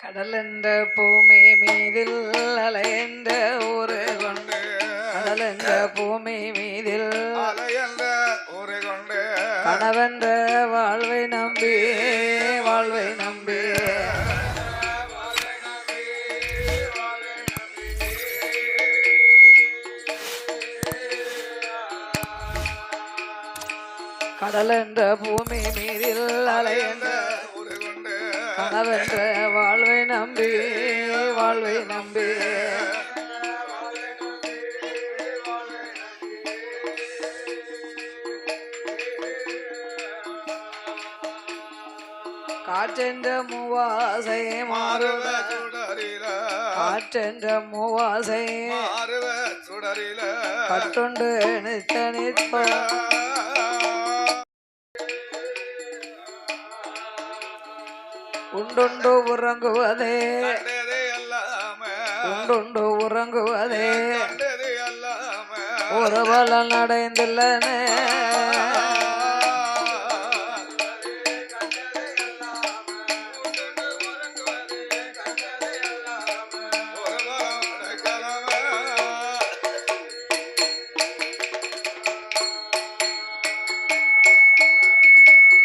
கடல் என்ற பூமி மீதில் அலை என்ற ஊரு கொண்டு கடல் என்ற பூமி மீதில் அலை என்ற ஊரை கொண்டு கணவென்ற வாழ்வை நம்பி வாழ்வை நம்பி கடல் என்ற பூமி மீதில் அலை என்ற ஊரை கொண்டு கணவென்ற வாழ்வை நம்பி வாழ்வை நம்பி காற்றென்ற மூவாசை மாறுவ சுடரில காற்றென்ற மூவாசை மாறுவ சுடரில கட்டுண்டு நித்த நித்தோ உண்டுண்டு உறங்குவதே கண்டது எல்லாமே உண்டுண்டு உறங்குவதே கண்டது எல்லாமே ஒரு பலன் அடைந்துள்ளனே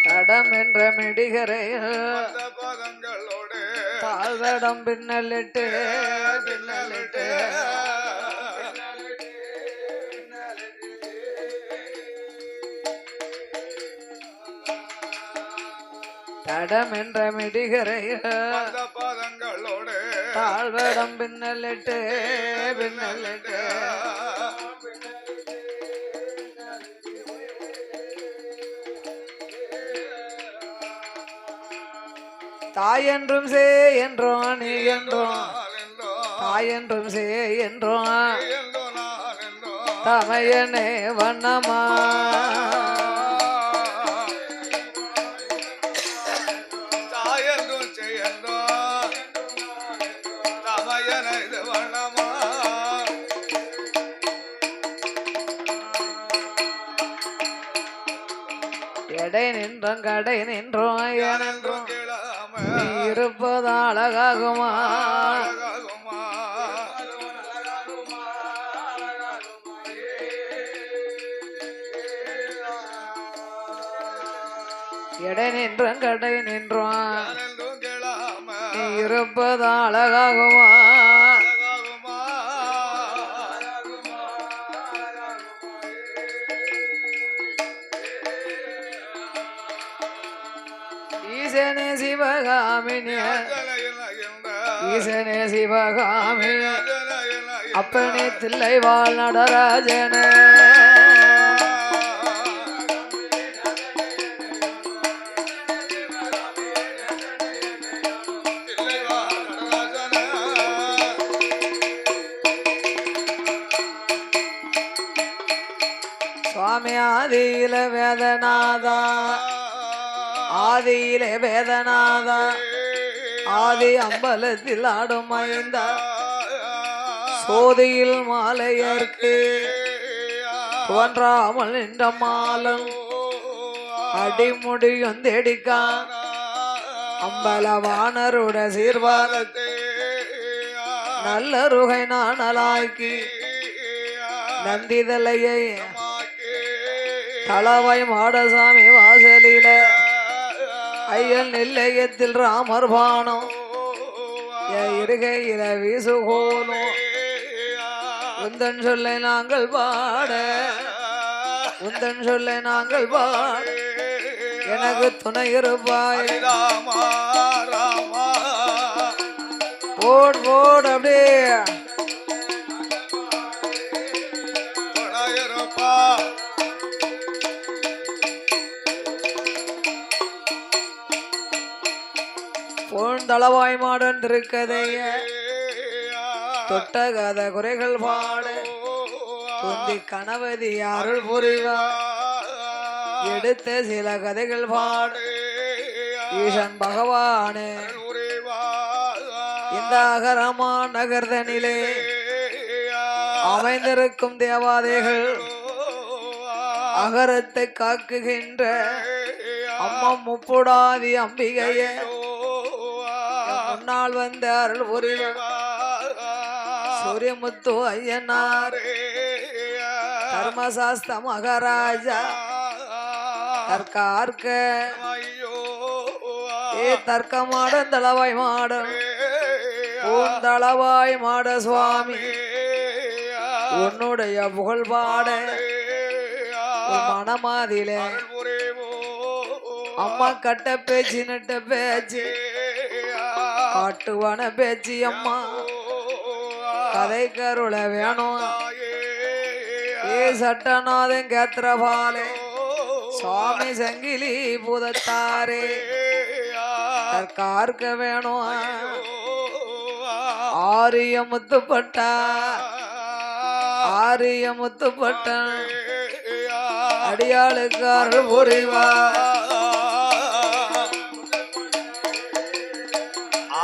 தடம் என்ற மெடிகரையில் பதங்களோடு தாழ்வடம் பின்னலிட்டு பின்னலிட்டு தடம் என்ற மெடிகரையில் பதங்களோடு தாழ்வடம் பின்னலிட்டு பின்னலிட்டு தாய் என்றும் சே என்றோம் நீ என்றோம் தாய் என்றும் சே என்றோம் தமையனே வண்ணமா தாயன்றும் செய்யன்றோ தமையன இது வண்ணமா எடை நின்றோம் கடை நின்றோம் ஏனென்றோம் கிழமை நீ இருப்பது அழகாகுமா அழகாகுமா எடை நின்றோம் கடை நின்றோம் யானென்றும் கிழமை நீ இருப்பது அழகாகுமா அழகாகுமா ஈசனே சிவகாமினி அஜலையில் நகின்ற ஈசனே சிவகாமி அஜலையில் நகின்ற அப்பனே தில்லை வாழ் நடராஜன தில்லைவா நடராஜன சுவாமி ஆதியில வேதநாதா ஆதியிலே வேதநாதா ஆதி அம்பலத்தில் ஆடும் மைந்தா சோதியில் மாலையர்க்கு தோன்றாமல் நின்ற மாலம் அடிமுடியும் தேடிக்கான் அம்பலவானருட சீர்வாதத்தை நல்ல ருகை நாணலாக்கி நந்திதலையை தளவை மாடசாமி வாசலில ஐயல் நிலையத்தில் ராமர் பானம் இருகையில வீசுகோலும் உந்தன் சொல்லை நாங்கள் பாட உந்தன் சொல்லை நாங்கள் பாட எனக்கு துணை இருப்பாய் ராமா ராமா போட் போட் அப்படியே துணையிருப்பா பொன் தளவாய் மாடன் இருக்கதைய தொட்ட கத குறைகள் பாட துந்தி கணவதி அருள் புரிவா எடுத்த சில கதைகள் பாட ஈசன் பகவானே இந்த அகரமா நகர்தனிலே அமைந்திருக்கும் தேவாதைகள் அகரத்தை காக்குகின்ற அம்மா முப்புடாதி அம்பிகையே முன்னாள் வந்த அருள் புரிவார் சூரியமுத்து ஐயனார் தர்மசாஸ்த மகாராஜா தற்கார்க்க ஏ தர்க்க மாட தளவாய் மாடம் பூந்தளவாய் மாட சுவாமி உன்னுடைய புகழ் பாட உன் மனமாதிலே அம்மா கட்ட பேச்சு நட்ட பேச்சு காட்டுவான பேச்சு அம்மா கதை கருள வேணும் ஏ சட்டநாதன் கேத்திரபாலே சுவாமி சங்கிலி பூதத்தாரே தற்கார்க்க வேணும் ஆரிய முத்துப்பட்டா ஆரிய முத்துப்பட்டன் அடியாளுக்கு அருள் புரிவா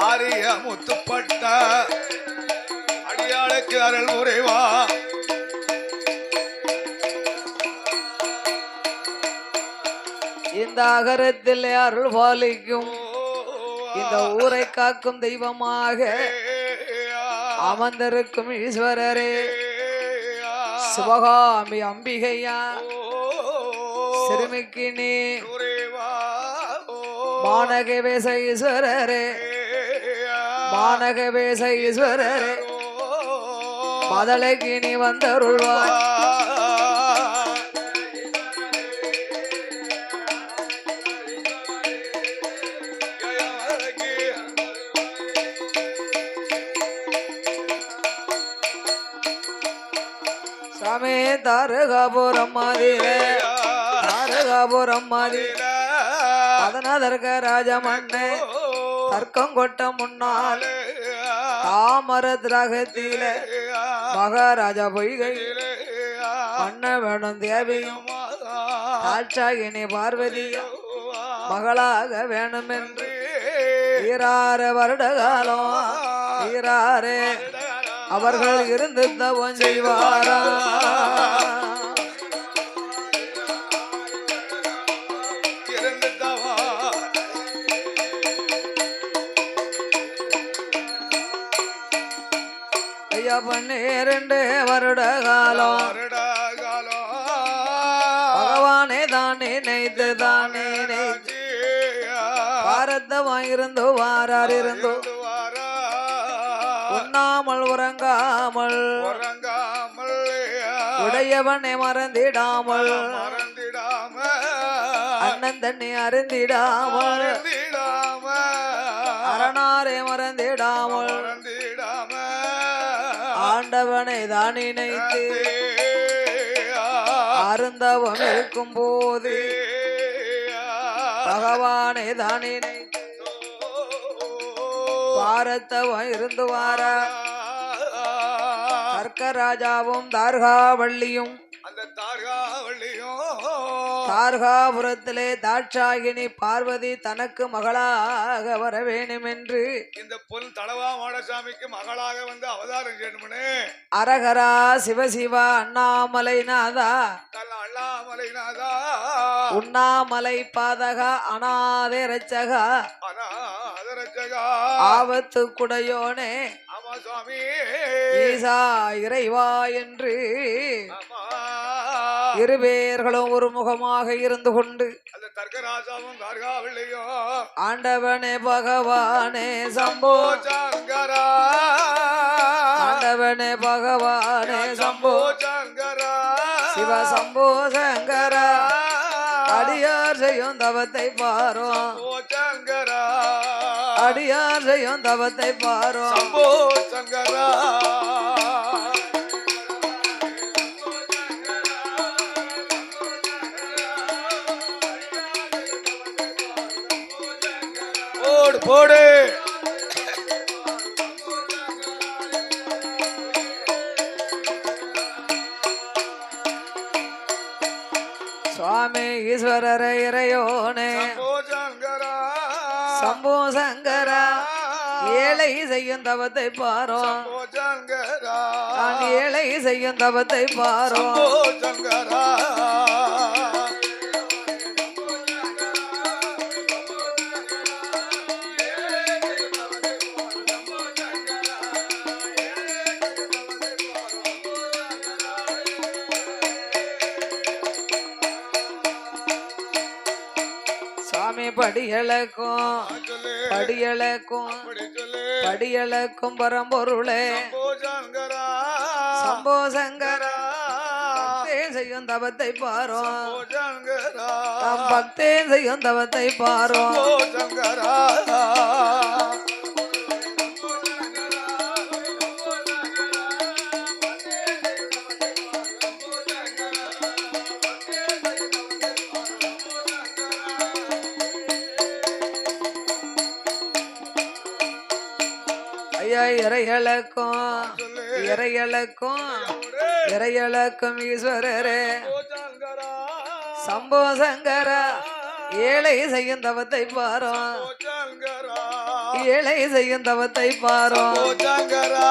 ஆரிய முத்துப்பட்ட அடியாளுக்கு அருள் புரிவா இந்த அகரத்தில் அருள் பாலிக்கும் இந்த ஊரை காக்கும் தெய்வமாக அமர்ந்திருக்கும் ஈஸ்வரரே சிவகாமி அம்பிகையா சிறுமிக்கு நீ மானகவேச ஈஸ்வரரே மானகவேச ஈஸ்வரரே மதலைக்கு நீ வந்தருள்வாய் சாமி தாரகாபுரம் மாதிரே தாரகாபுரம் மாதிரி அதனதற்க ராஜமண்ணே தர்க்கம் கொட்ட முன்னால் தாமர திராகத்தில மகாராஜா பொய்கையில் மன்ன வேணும் தேவியும் தாட்சாகினி பார்வதியா மகளாக வேணும் என்று ஈராற வருட காலம் ஈராறே அவர்கள் இருந்து தவம் செய்வாரா ஐயா 12 வருட காலம் பகவானே தான் நினைத்து தான் நினைத்து பாரதமாயிருந்து வாரார் இருந்து உண்ணாமல் உறங்காமல் உடையவனை மறந்திடாமல் அண்ணன் தண்ணி அருந்திடாமல் அரணாரை மறந்திடாமல் ஆண்டவனை தான் நினைத்து அருந்தவம் இருக்கும் போது பகவானை தான் நினைத்து பாரத்தவம் இருந்து வார தர்க்கராஜாவும் தார்காவள்ளியும் தார்காபுரத்திலே தாட்சாகினி பார்வதி தனக்கு மகளாக வர வேண்டும் என்று இந்த பொன் தளவா மாடசாமிக்கு மகளாக வந்து அவதாரம் செய்யணும்னு அரகரா சிவசிவா அண்ணாமலைநாதா அண்ணாமலைநாதா உண்ணாமலை பாதகா அநாதே ரச்சகா ஆபத்து குடையோனே ஆமா சுவாமி ஈசா இறைவா என்று இருவேர்களும் ஒரு முகமாக இருந்து கொண்டு அந்த தர்க்கராஜாவும் தார்காவள்ளியோ ஆண்டவனே பகவானே சம்போ சங்கரா ஆண்டவனே பகவானே சம்போ சங்கரா சிவ சம்போ சங்கரா அடியார் செய்யும் தவத்தை பாரோ சங்கரா அடியார் செய்யும் தவத்தை பாரோ சம்போ சங்கரா போடு போடு சுவாமி ஈஸ்வரர இறையோனே சம்போ சங்கரா ஏழை செய்யும் தவத்தை பாரோ நான் ஏழை செய்யும் தவத்தை பாரோ சங்கரா படியளக்கும் சொல்லு படியளக்கும் அப்படி சொல்லு படியளக்கும் பரம்பொருளே சம்போ சங்கரா சம்போ சங்கரா சங்கரா பக்தேன் செய்யும் தவத்தை பாரும் சம்போ சங்கரா தாம் பக்தேன் செய்யும் தவத்தை பாரும் சம்போ சங்கரா ஐயா இறையளக்கும் சொல்லு இறையளக்கும் இறையளக்கும் ஈஸ்வரரே சங்கரா சம்போ சங்கரா ஏழை செய்யும் தவத்தை பாரும் சங்கரா ஏழை செய்யும் தவத்தை பாரும் சங்கரா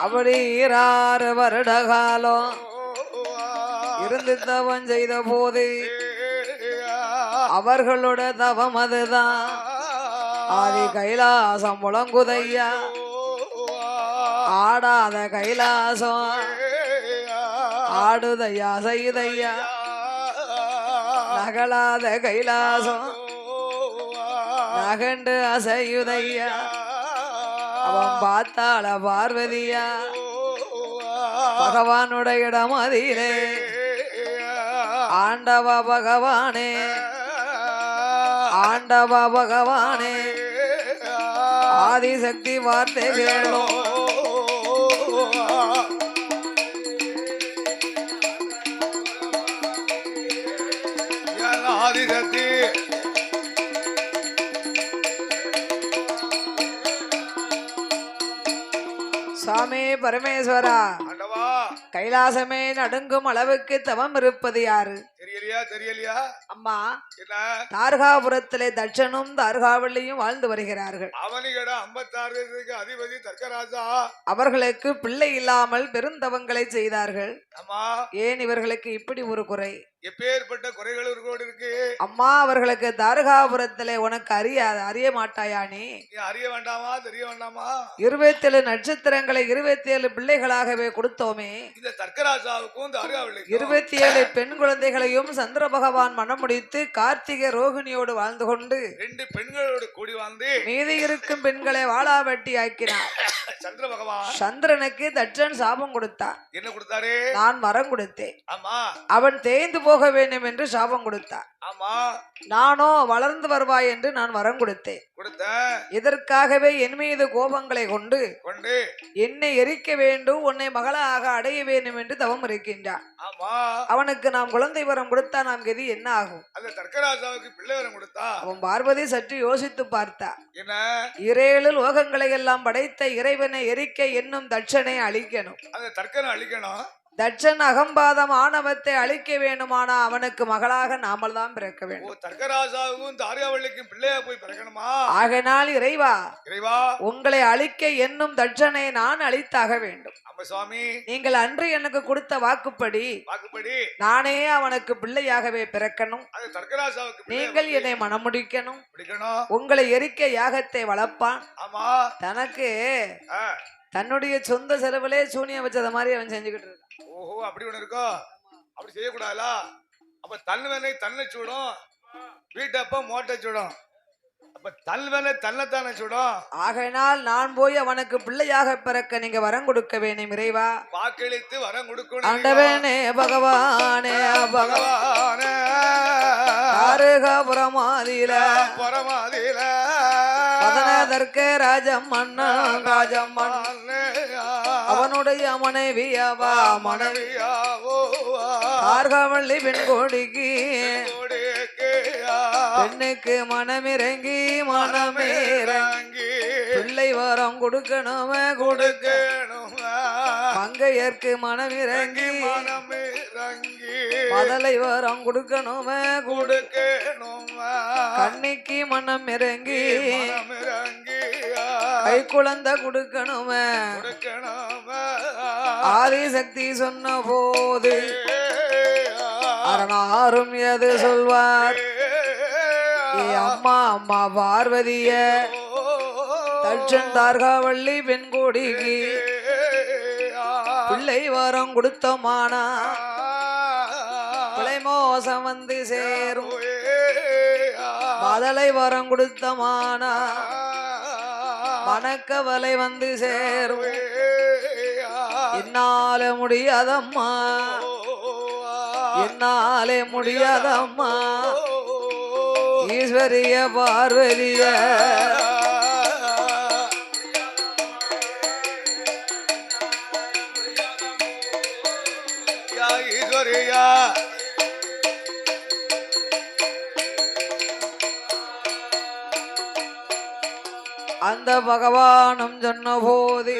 அப்படி 6 வருட காலம் இருந்து தவம் செய்த போது அவர்களோட தவம் அதுதான் ஆதி கைலாசம் முழங்குதையா ஆடாத கைலாசம் ஆடுதையா செய்தையா நகலாத கைலாசம் நகண்டு அசையுதையா அவன் பார்த்தாள பார்வதியா பகவானுடைய இடம் அதிலே ஆண்டவா பகவானே ஆண்டவா பகவானே ஆதிசக்தி வார்த்தை கேளும் ஆதிசக்தி சுவாமி பரமேஸ்வரா ஆண்டவா கைலாசமே நடுங்கும் அளவுக்கு தவம் இருப்பது யாரு தெரியலையா தெரியலையா அம்மா என்ன தார்காபுரத்திலே தட்சனும் தார்காவல்லியும் வாழ்ந்து வருகிறார்கள் அவனிகட 56 அதிபதி தர்க்கராஜா அவர்களுக்கு பிள்ளை இல்லாமல் பெருந்தவங்களை செய்தார்கள் ஆமா ஏன் இவர்களுக்கு இப்படி ஒரு குறை எப்பேற்பட்ட குறைகள் இருக்கோடு இருக்கு அம்மா அவர்களுக்கு தாரகாபுரத்திலே உனக்கு அறிய மாட்டாயா நீ அறிய வேண்டாமா தெரிய வேண்டாமா 27 நட்சத்திரங்களை 27 பிள்ளைகளாகவே கொடுத்தோமே இந்த தர்க்கராஜாவுக்கும் தார்காவல்லிக்கும் 27 பெண் குழந்தைகளையும் சந்திர பகவான் மனம் முடித்து கார்த்திகை ரோகிணியோடு வாழ்ந்து கொண்டு 2 பெண்களோடு கூடி வாழ்ந்து மீதி இருக்கும் பெண்களை வாளாவட்டி ஆக்கினார் சந்திர பகவான் சந்திரனுக்கு தட்சன் சாபம் கொடுத்தார் என்ன கொடுத்தாரு நான் வரம் கொடுத்தேன் ஆமா அவன் தேய்ந்து போக வேண்டும் என்று சாபம் கொடுத்தார் ஆமா நானோ வளர்ந்து வருவாய் என்று நான் வரம் கொடுத்தேன் இதற்காகவே என் மீது கோபங்களை கொண்டு என்னை எரிக்க வேண்டும் உன்னை மகளாக அடைய வேண்டும் என்று தவம் இருக்கின்றான் அவனுக்கு நாம் குழந்தை வரம் கொடுத்தா நாம் கதி என்ன ஆகும் அந்த தர்க்கராஜாவுக்கு பிள்ளை வரம் கொடுத்தா அவன் பார்வதி சற்று யோசித்து பார்த்தா என்ன 7 லோகங்களை எல்லாம் படைத்த இறைவனை எரிக்க என்னும் தட்சனை அழிக்கணும் அந்த தர்க்கனை அழிக்கணும் தட்சன் அகம்பாதம் ஆணவத்தை அழிக்க வேண்டுமானா அவனுக்கு மகளாக நாமல் தான் பிறக்க வேண்டும் தர்க்கராஜாவுக்கும் தார்காவல்லிக்கும் பிள்ளையா போய் பிறக்கணுமா ஆகையினால் இறைவா இறைவா உங்களை அழிக்க என்னும் தட்சனை நான் அழித்தாக வேண்டும் சுவாமி நீங்கள் அன்று எனக்கு கொடுத்த வாக்குப்படி நானே அவனுக்கு பிள்ளையாகவே பிறக்கணும் நீங்கள் என்னை மனமுடிக்கணும் உங்களை எரிக்க யாகத்தை வளர்ப்பான் தனக்கு தன்னுடைய சொந்த செலவுலே சூனியம் வச்சத மாதிரி அவன் செஞ்சுக்கிட்டு இருக்கான். ஓஹோ அப்படி ஒண்ணு இருக்கோ அப்படி செய்யக்கூடாதா அப்ப தன்னுவனை தன்னை சூடும் வீட்டப்ப மோட்டை சூடும் அப்ப தன்னுவனை தன்னைத்தானே சூடும் ஆகையினால் நான் போய் அவனுக்கு பிள்ளையாக பிறக்க நீங்க வரம் கொடுக்க வேண்டும் இறைவா வாக்களித்து வரம் கொடுக்கணும் ஆண்டவனே பகவானே பகவானே புறமாதில அதனதற்கு ராஜம்மன்னா அவனுடைய மனைவியாவா மனைவியாவோ தார்காவல்லி பெண் கோடிக்கு பெண்ணுக்கு மனமிறங்கி மனமிறங்கி பிள்ளை வரம் கொடுக்கணுமே மங்கையர்க்கு மனமிறங்கி மதலை வரம் கொடுக்கணுமே கண்ணிக்கு மனம் இறங்கி கை குழந்தை கொடுக்கணுமே ஆதிசக்தி சொன்ன போது அரணாரும் எது சொல்வார் ஏ அம்மா அம்மா பார்வதிய தட்சன் தார்காவள்ளி பெண்கோடிக்கு பிள்ளை வரம் கொடுத்தமானா பிள்ளை மோசம் வந்து சேரும் மதலை வரம் கொடுத்தமானா மனக்கவலை வந்து சேரும் என்னால முடியாதம்மா என்னாலே முடியாதம்மா ஈஸ்வரிய பார்வதிய ஈஸ்வரியா அந்த பகவானும் சொன்ன போது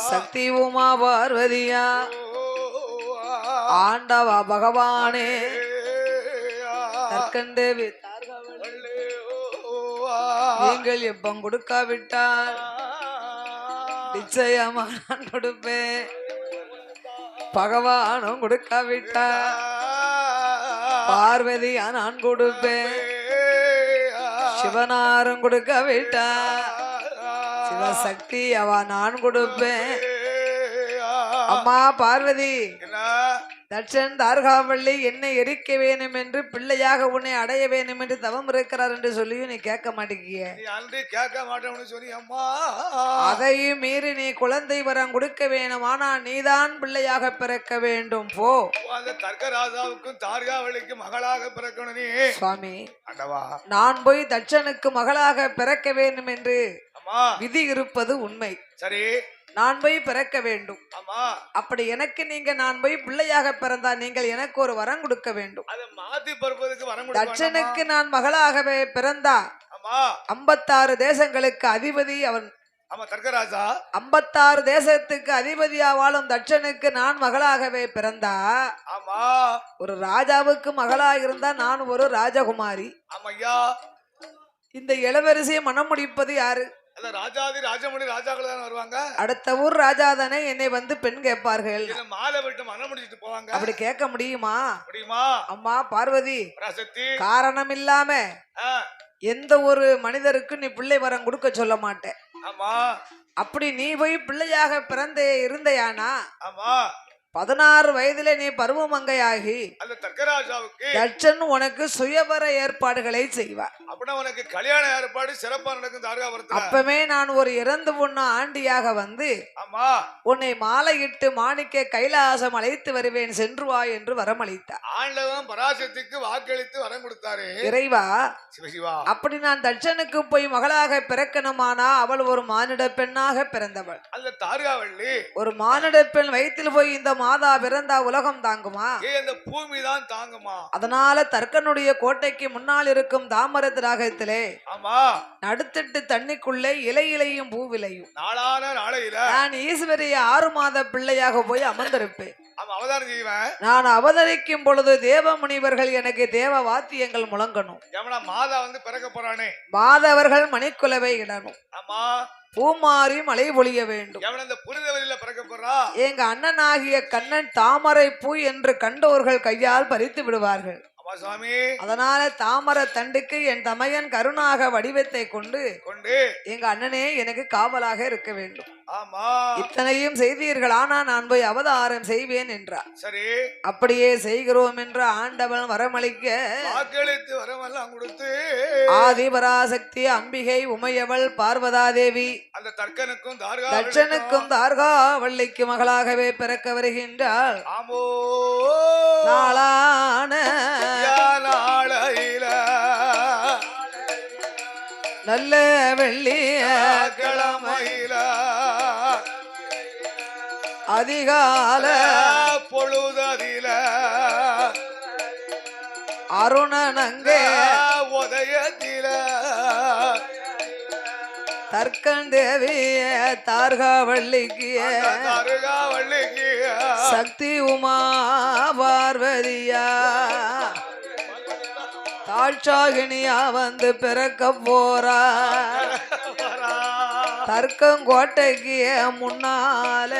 சக்தி உமா பார்வதியா ஆண்டவா பகவானே தற்கண்டேவி நீங்கள் எப்பம் கொடுக்காவிட்டால் நிச்சயமா நான் கொடுப்பேன் பகவானும் கொடுக்காவிட்டா பார்வதியா நான் கொடுப்பேன் சிவனாரும் கொடுக்காவிட்டா சிவசக்தி அவ நான் கொடுப்பேன் அம்மா பார்வதி தட்சன் தார்காவள்ளி என்னை எரிக்க வேணும் என்று பிள்ளையாக உன்னை அடைய வேணும் என்று தவம் இருக்கிறார் என்று சொல்லியும் நீ கேட்க மாட்டேங்கிய கேட்க மாட்டேன்னு சொல்லி அம்மா அதையும் மீறி நீ குழந்தை வரம் கொடுக்க வேணும் ஆனா நீதான் பிள்ளையாக பிறக்க வேண்டும் போ அந்த தர்க்கராஜாவுக்கும் தார்காவளிக்கும் மகளாக பிறக்கணும் நீ சுவாமி அண்டவா நான் போய் தட்சனுக்கு மகளாக பிறக்க வேண்டும் என்று விதி இருப்பது உண்மை சரி நான் போய் பிறக்க வேண்டும் ஆமா அப்படி எனக்கு நீங்க நான் போய் பிள்ளையாக பிறந்தா நீங்கள் எனக்கு ஒரு வரம் கொடுக்க வேண்டும் அதை மாத்தி பிறப்பதற்கு வரம் தட்சனுக்கு நான் மகளாகவே பிறந்தா 56 தேசங்களுக்கு அதிபதி அவன் ஆமா தர்க்கராஜா 56 தேசத்துக்கு அதிபதியா வாழும் தட்சனுக்கு நான் மகளாகவே பிறந்தா ஆமா ஒரு ராஜாவுக்கு மகளா இருந்தா நான் ஒரு ராஜகுமாரி ஆமையா இந்த இளவரசியை மனம் முடிப்பது யாரு ராஜாதி ராஜமணி ராஜாக்கள் தான் வருவாங்க அடுத்த ஊர் ராஜாதானே என்னை வந்து பெண் கேட்பார்கள் மாலை விட்டு மனம் முடிச்சிட்டு போவாங்க அப்படி கேட்க முடியுமா முடியுமா அம்மா பார்வதி பராசக்தி காரணம் இல்லாம எந்த ஒரு மனிதருக்கு நீ பிள்ளை வரம் கொடுக்க சொல்ல மாட்டேன் ஆமா அப்படி நீ போய் பிள்ளையாக பிறந்தே இருந்தையானா ஆமா 16 வயதுல நீ பருவமங்கையாகி அந்த தர்க்கராஜாவுக்கு தட்சன் உனக்கு சுயவர ஏற்பாடுகளை செய்வார் அப்படின்னா உனக்கு கல்யாண ஏற்பாடு சிறப்பா நடக்கும் தார்காபுரத்துல அப்பவே நான் ஒரு இறந்து பொண்ணு ஆண்டியாக வந்து ஆமா உன்னை மாலையிட்டு மாணிக்க கைலாசம் அழைத்து வருவேன் சென்று வா என்று வரமளித்தார் ஆண்டவன் பராசக்திக்கு வாக்களித்து வரம் கொடுத்தாரு இறைவா சிவசிவா அப்படி நான் தட்சனுக்கு போய் மகளாக பிறக்கணுமானா அவள் ஒரு மானிட பெண்ணாக பிறந்தவள் அந்த தார்காவள்ளி ஒரு மானிட பெண் வயிற்றில் போய் இந்த மாதா பிறந்தா உலகம் தாங்குமா இந்த பூமி தான் தாங்குமா அதனால தர்க்கனுடைய கோட்டைக்கு முன்னால் இருக்கும் தாமர திராகத்திலே ஆமா நடுத்தட்டு தண்ணிக்குள்ளே இலையிலையும் பூவிலையும் நாளான நாளையில நான் ஈஸ்வரிய 6 மாத பிள்ளையாக போய் அமர்ந்திருப்பேன் அவதாரம் செய்வேன் நான் அவதரிக்கும் பொழுது தேவ முனிவர்கள் எனக்கு தேவ வாத்தியங்கள் முழங்கணும் மாதா வந்து பிறக்க போறானே மாதவர்கள் மணிக்குலவை இடணும் ஆமா பூமாரி மழை பொழிய வேண்டும் எங்க அண்ணனாகிய கண்ணன் தாமரை பூ என்று கண்டோர்கள் கையால் பறித்து விடுவார்கள் அதனால தாமர தண்டுக்கு என் தமையன் கருணாக வடிவத்தை கொண்டு எங்க அண்ணனே எனக்கு காவலாக இருக்க வேண்டும் இத்தனையும் செய்தீர்கள் ஆனா நான் போய் அவதாரம் செய்வேன் என்றார் சரி அப்படியே செய்கிறோம் என்று ஆண்டவன் வரமளிக்க ஆதிபராசக்தி அம்பிகை உமையவள் பார்வதாதேவி அந்த தர்க்கனுக்கும் தட்சனுக்கும் தார்காவள்ளிக்கு மகளாகவே பிறக்க வருகின்றாள் நாளான நல்ல வெள்ளிய கிழமையில அதிகால பொழுததில அருணனங்கே உதயத்தில தர்க்கன் தேவிய தார்காவள்ளிக்கு சக்தி உமா பார்வதியா தாட்சாகினியா வந்து பிறக்க போறா தர்க்கங்கோட்டைக்கு முன்னால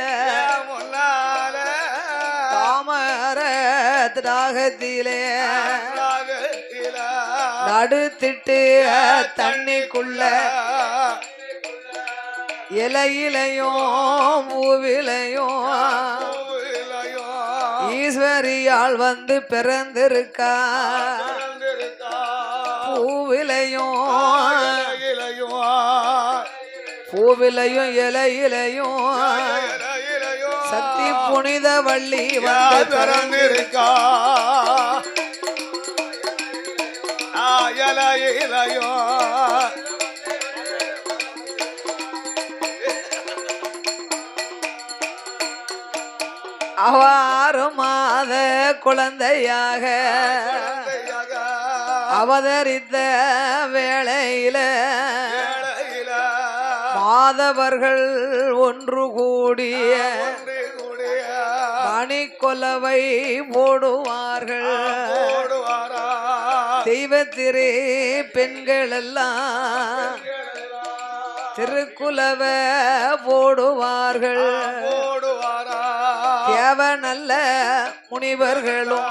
தாமர திராகத்திலே அடுத்திட்டு தண்ணிக்குள்ள இலையிலையும் பூவிலையும் ஈஸ்வரியால் வந்து பிறந்திருக்கா பூவிலையும் பூவிலையும் இலையிலையும் சக்தி புனித வள்ளி வந்து பிறந்திருக்கா ஆறு மாத குழந்தையாக அவதரித்த வேளையில மாதவர்கள் ஒன்று கூடிய மணிக்கொலவை போடுவார்கள் தெய்வத்திரே பெண்கள் எல்லாம் திருக்குலவ போடுவார்கள் தேவ நல்ல முனிவர்களும்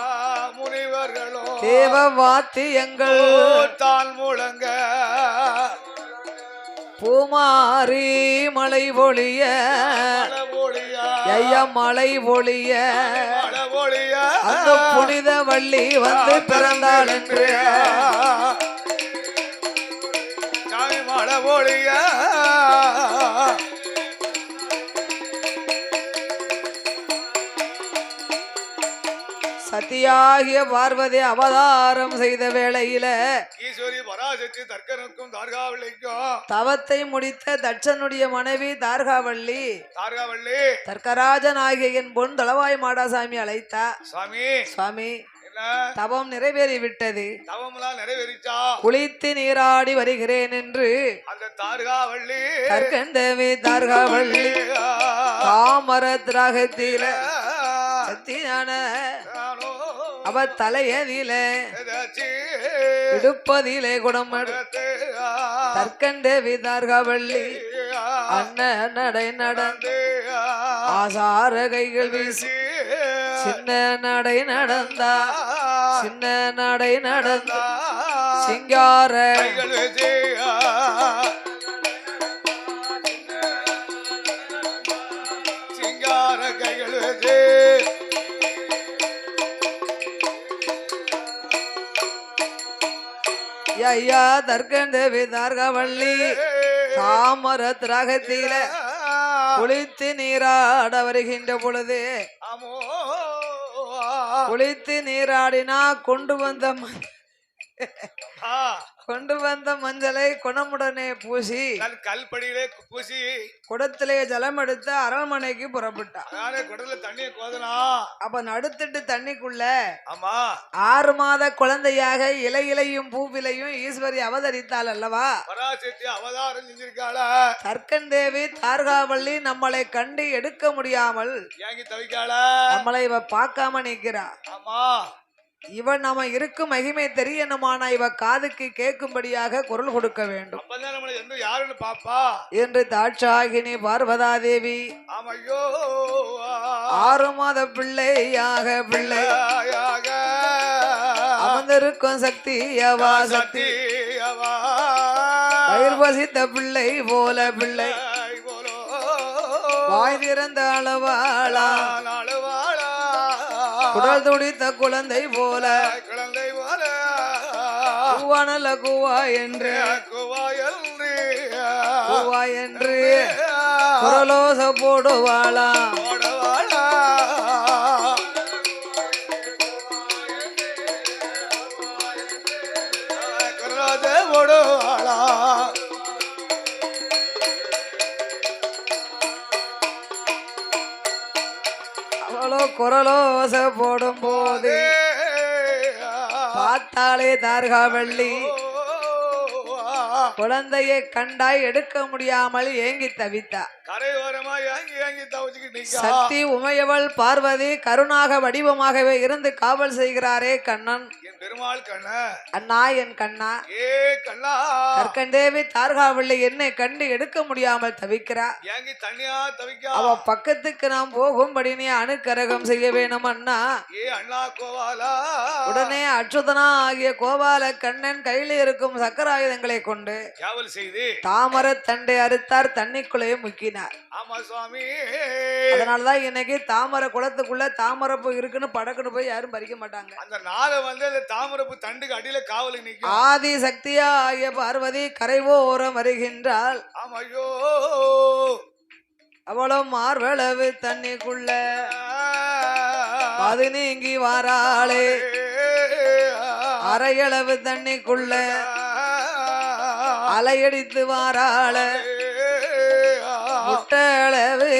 தேவ வாத்தியங்கள் தான் முழங்க பூமாரி மலை பொழிய ஐயா மலை பொழிய அந்த புனித வள்ளி வந்து பிறந்தாள் என்று மழை பொழிய சத்தியாகிய பார்வதி அவதாரம் செய்த வேளையில ஈஸ்வரி பராசக்தி தர்க்கனுக்கும் தார்காவள்ளிக்கும் தவத்தை முடித்த தட்சனுடைய மனைவி தார்காவள்ளி தர்க்கராஜன் ஆகிய என் பொன் தளவாய் மாடாசாமி அழைத்தா சுவாமி தவம் நிறைவேறி விட்டது தவம்லாம் நிறைவேறிச்சா குளித்து நீராடி வருகிறேன் என்று அந்த தார்காவள்ளி தர்க்கந்தேவி தார்காவள்ளி தாமர திராகத்தில சத்தியான அவ தலையதிலே இடுப்பதிலே குடமடு தற்கண்டேவி தார்காவள்ளி அண்ணன் நடை நடந்து ஆசார கைகள் வீசி சின்ன நடை நடந்தா சின்ன நடை நடந்தா சிங்கார சிங்கார கைகள் வச்சு ஐயா தர்க்கண்டேவி தார்காவள்ளி தாமர திராகத்தில குளித்து நீராட வருகின்ற பொழுது குளித்து நீராடினா கொண்டு வந்த மஞ்சளை குணமுடனே பூசி கல்படியிலே பூசி குடத்திலே ஜலம் எடுத்து அரண்மனைக்கு புறப்பட்டா குடத்துல தண்ணியை கோதனா அப்ப நடுத்திட்டு தண்ணிக்குள்ள ஆமா 6 மாத குழந்தையாக இலையிலையும் பூவிலையும் ஈஸ்வரி அவதரித்தாள் அல்லவா பராசக்தி அவதாரம் செஞ்சிருக்காள தர்க்கன் தேவி தார்காவள்ளி நம்மளை கண்டு எடுக்க முடியாமல் ஏங்கி தவிக்காள நம்மளை இவ பார்க்காம நிக்கிறா ஆமா இவன் நாம இருக்கும் மகிமை தெரியணுமானா இவ காதுக்கு கேட்கும்படியாக குரல் கொடுக்க வேண்டும் யாருன்னு பாப்பா என்று தாட்சாகினி பார்வதா தேவி 6 மாத பிள்ளையாக அமர்ந்திருக்கும் சக்தி அவா சக்தி பயிர் வசித்த பிள்ளை போல பிள்ளை வாய் திறந்த அளவாளா குடல் துடித்த குழந்தை போல குவானல குவா என்று குரலோச போடுவாளா போடுவாளா குரலோச போடும் போது பார்த்தாலே தார்காவள்ளி குழந்தையை கண்டாய் எடுக்க முடியாமல் ஏங்கி தவித்தா சக்தி உமையவள் பார்வதி கருணாக வடிவமாகவே இருந்து காவல் செய்கிறாரே கண்ணன் பெருமாள் கண்ணா அண்ணா என் கண்ணா ஏ கண்ணா தற்கண்டேவி தார்காவள்ளி என்னை கண்டு எடுக்க முடியாமல் தவிக்கிறா. ஏங்கி தனியா தவிக்கா. அவ பக்கத்துக்கு நாம் போகும்படி நீ அணுக்கரகம் செய்ய வேணும் அண்ணா. ஏ அண்ணா கோபாலா. உடனே அச்சுதனா ஆகிய கோபால கண்ணன் கையில் இருக்கும் சக்கராயுதங்களை கொண்டு காவல் செய்து தாமரை தண்டை அறுத்தார், தண்ணிக்குள்ளே முக்கினார். ஆமா சுவாமி. அதனாலதான் இன்னைக்கு தாமரை குளத்துக்குள்ள தாமரைப்பூ இருக்குன்னு படக்குன்னு போய் யாரும் பறிக்க மாட்டாங்க. அந்த நாளை வந்து அந்த தாமரைப்பூ தண்டுக்கு அடியில காவலுக்கு நிக்கும். ஆதி சக்தியா ஆகிய பார்வதி கரைவோரம் வருகின்றாள். ஆமையோ அவளும் மார்வளவு தண்ணிக்குள்ள அது நீங்கி வாராளே. அரையளவு தண்ணிக்குள்ள அலையடித்து வாராள. முட்டளவு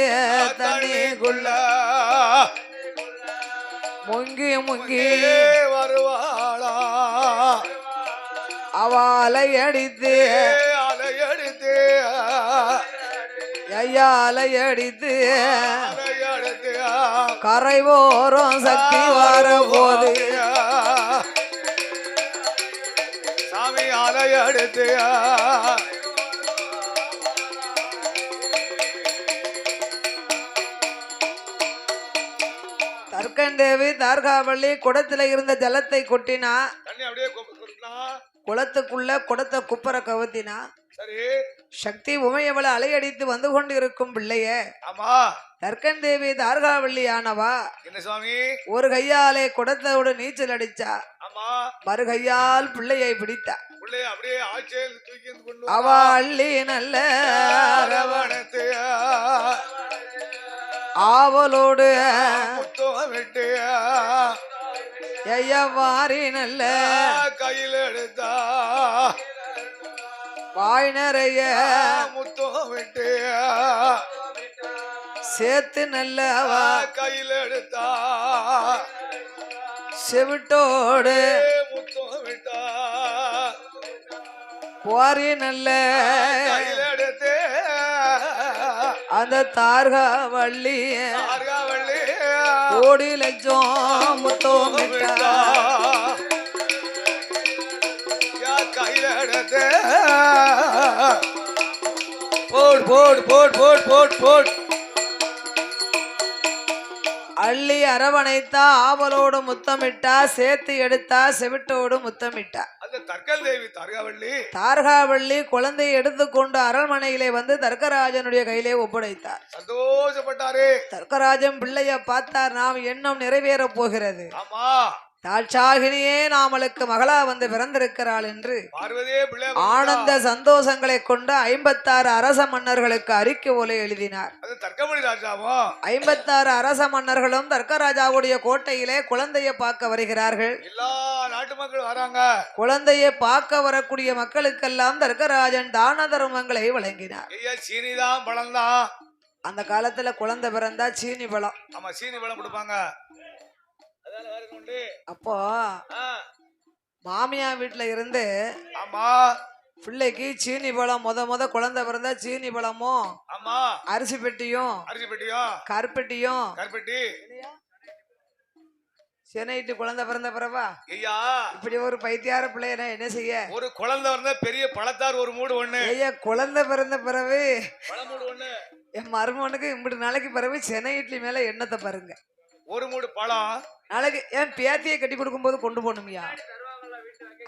தண்ணிக்குள்ள முங்கி முங்கி வருவாளா. அவ அலையடித்து அலையடித்து ஐயா அலையடித்து அலையடித்து கரைவோரம் சக்தி வர போது சாமி அலையடித்து தற்கண்டேவி தார்காவள்ளி குடத்துல இருந்த ஜலத்தை கொட்டினா. தண்ணி அப்படியே கொட்டினா. குளத்துக்குள்ள குடத்தை குப்பர கவுத்தினா. சரி. சக்தி உமையவளை அலையடித்து வந்து கொண்டு இருக்கும் பிள்ளைய. ஆமா. தற்கண்டேவி தார்காவள்ளி ஆனவா என்ன சுவாமி ஒரு கையாலே குடத்தோடு நீச்சல் அடிச்சா. ஆமா. மறு கையால் பிள்ளையை பிடித்தா. பிள்ளைய அப்படியே ஆச்சேல் தூக்கி கொண்டு அவ அள்ளி நல்ல அரவணைத்து ஆவலோடு முத்தமிட்டு ஐயவாரி நல்ல கையில் எடுத்தா வாய் நிறைய முத்தமிட்டு சேர்த்து நல்ல கையில் எடுத்தா செவிட்டோடு முத்தமிட்டா குவாரி நல்ல கையில் எடுத்து அந்த தார்காவள்ளி கோடி லட்சம் முத்தமிட்டா கையில் எடுத்து boat boat boat boat boat boat அள்ளி அரவணைத்தா ஆவலோடு முத்தமிட்டா சேர்த்து எடுத்தா செவிட்டோடு முத்தமிட்டா. அந்த தற்கல் தேவி தார்காவள்ளி தார்காவள்ளி குழந்தையை எடுத்துக்கொண்டு அரண்மனையிலே வந்து தர்க்கராஜனுடைய கையிலே ஒப்படைத்தார். சந்தோஷப்பட்டாரு. தர்க்கராஜன் பிள்ளைய பார்த்தார். நாம் எண்ணம் நிறைவேற போகிறது. ஆமா. தாட்சாகினியே நாமளுக்கு மகளா வந்து பிறந்திருக்கிறாள் என்று பார்வதியே பிள்ளை ஆனந்த சந்தோஷங்களை கொண்டு 56 அரச மன்னர்களுக்கு அறிக்கை ஓலை எழுதினார். அது தர்க்கமணி ராஜாவும் 56 அரச மன்னர்களும் தர்க்கராஜாவுடைய கோட்டையிலே குழந்தையை பார்க்க வருகிறார்கள். எல்லா நாட்டு மக்கள் வராங்க. குழந்தையை பார்க்க வரக்கூடிய மக்களுக்கெல்லாம் தர்க்கராஜன் தான தர்மங்களை வழங்கினார். ஐயா சீனிதான் பழம் தான். அந்த காலத்துல குழந்தை பிறந்தா சீனி பழம். ஆமா சீனி பழம் கொடுப்பாங்க. அப்போ மாமியா வீட்டுல இருந்து ஆமா பிள்ளைக்கு சீனி பழம் முத குழந்தை பிறந்தா சீனி பழமும் ஆமா அரிசி பெட்டியும் கருப்பெட்டியும் கருப்பெட்டி சென்னைட்டு குழந்தை பிறந்த பிறவா ஐயா இப்படி ஒரு பைத்தியார பிள்ளைய என்ன செய்ய. ஒரு குழந்தை பிறந்த பெரிய பழத்தார் ஒரு மூடு ஒண்ணு. ஐயா குழந்தை பிறந்த பிறகு பழமூடு ஒண்ணு. என் மருமனுக்கு இப்படி நாளைக்கு பிறகு சென்னை இட்லி மேல எண்ணத்தை பாருங்க. ஒரு மூடு பழம் நாளைக்கு என் பேத்தியை கட்டி கொடுக்கும் போது கொண்டு போகணுமியா.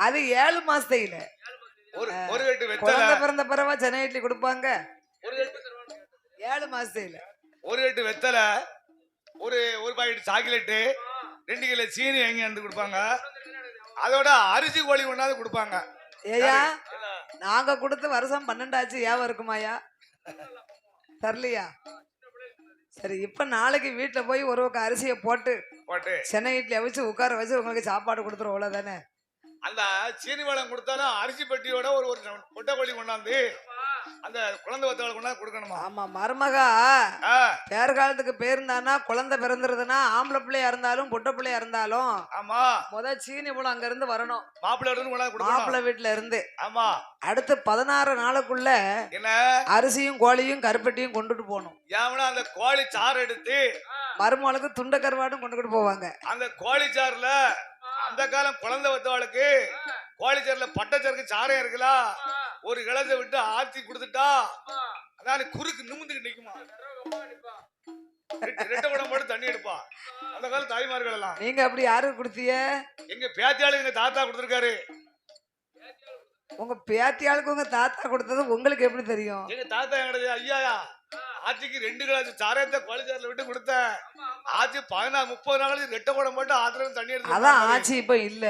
அது 7 மாசத்தையில ஒரு கட்டு வெத்தலை குழந்தை பிறந்த பிறவா சென்னை இட்லி கொடுப்பாங்க. 7 மாசத்தையில ஒரு கட்டு வெத்தலை ஒரு பாக்கெட் சாக்லேட்டு 2 கிலோ சீனி எங்க வந்து கொடுப்பாங்க. அதோட அரிசி கோழி கொண்டாந்து கொடுப்பாங்க. ஏயா நாங்க கொடுத்து வருஷம் 12 ஆச்சு. ஏன் இருக்குமாயா தரலையா? சரி இப்ப நாளைக்கு வீட்டுல போய் ஒரு அரிசியை போட்டு சென்னை இட்லி அவிச்சு உட்கார வச்சு உங்களுக்கு சாப்பாடு கொடுத்துரும். அவ்வளவுதானே. அந்த சீனி வளம் கொடுத்தாலும் அரிசி பெட்டியோட ஒரு கொட்டை கோழி கொண்டாந்து அந்த குழந்தை வத்தவளை கொண்டாந்து கொடுக்கணுமா? ஆமா மருமகா பேர்காலத்துக்கு பேருந்தானா குழந்தை பிறந்துருதுன்னா ஆம்பளை பிள்ளையா இருந்தாலும் பொட்டை பிள்ளையா இருந்தாலும் ஆமா சீனி பழம் அங்க இருந்து வரணும். மாப்பிள்ளை வீட்டுல இருந்து. ஆமா அடுத்து 16 நாளுக்குள்ள என்ன அரிசியும் கோழியும் கருப்பட்டியும் கொண்டுட்டு போகணும். ஏன்னா அந்த கோழி சாறு எடுத்து மருமகளுக்கு துண்ட கருவாடும் கொண்டுகிட்டு போவாங்க. அந்த கோழி சாறுல அந்த காலம் குழந்தை வத்தவளுக்கு கோழி சாறுல பட்டச்சருக்கு சாரம் இருக்குல்ல ஒரு கிளத்தை விட்டு ஆத்தி கொடுத்துட்டா அதான் குறுக்கு நிமிந்துக்கு நிக்குமா ரெட்டை குடம் போட்டு தண்ணி எடுப்பா அந்த கால தாய்மார்கள் எல்லாம். நீங்க அப்படி யாருக்கு கொடுத்தீங்க? எங்க பேத்தியாளு எங்க தாத்தா கொடுத்திருக்காரு. உங்க பேத்தியாளுக்கு உங்க தாத்தா கொடுத்தது உங்களுக்கு எப்படி தெரியும்? எங்க தாத்தா எங்கடது ஐயா ஆச்சிக்கு 2 கிளாஸ் சாரத்தை கோழிச்சாரில் விட்டு கொடுத்தேன். ஆச்சி 30 நாள் ரெட்டை குடம் போட்டு ஆத்திர தண்ணி எடுத்து. அதான் ஆச்சி இப்ப இல்ல.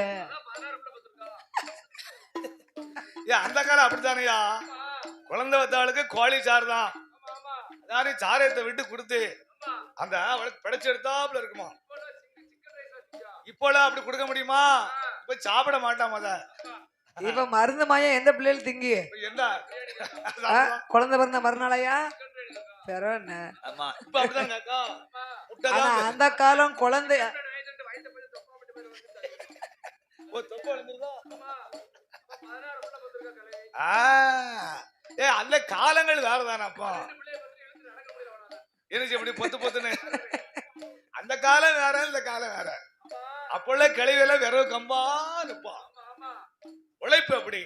அந்த காலம் அப்படித்தானையா, குழந்தை வந்தாளுக்கு கோழி சாறு தான். அதாவது சாரத்தை விட்டு கொடுத்து அந்த பிடைச்சு எடுத்தாப்புல இருக்குமா. இப்போலாம் அப்படி கொடுக்க முடியுமா? இப்ப சாப்பிட மாட்டாம அத. இப்ப மருந்து மாயம் எந்த பிள்ளைகள் திங்கி என்ன குழந்தை பிறந்த மறுநாளையா பெறன. அந்த காலம் குழந்தை அந்த காலங்கள் வேறதானப்பா. எனக்கு எப்படி பொத்து பொத்துன்னு அந்த காலம் வேற இந்த காலம் வேற. அப்போல கிளைவில விரவு கம்பா நிப்பா உழைப்பு அப்படி.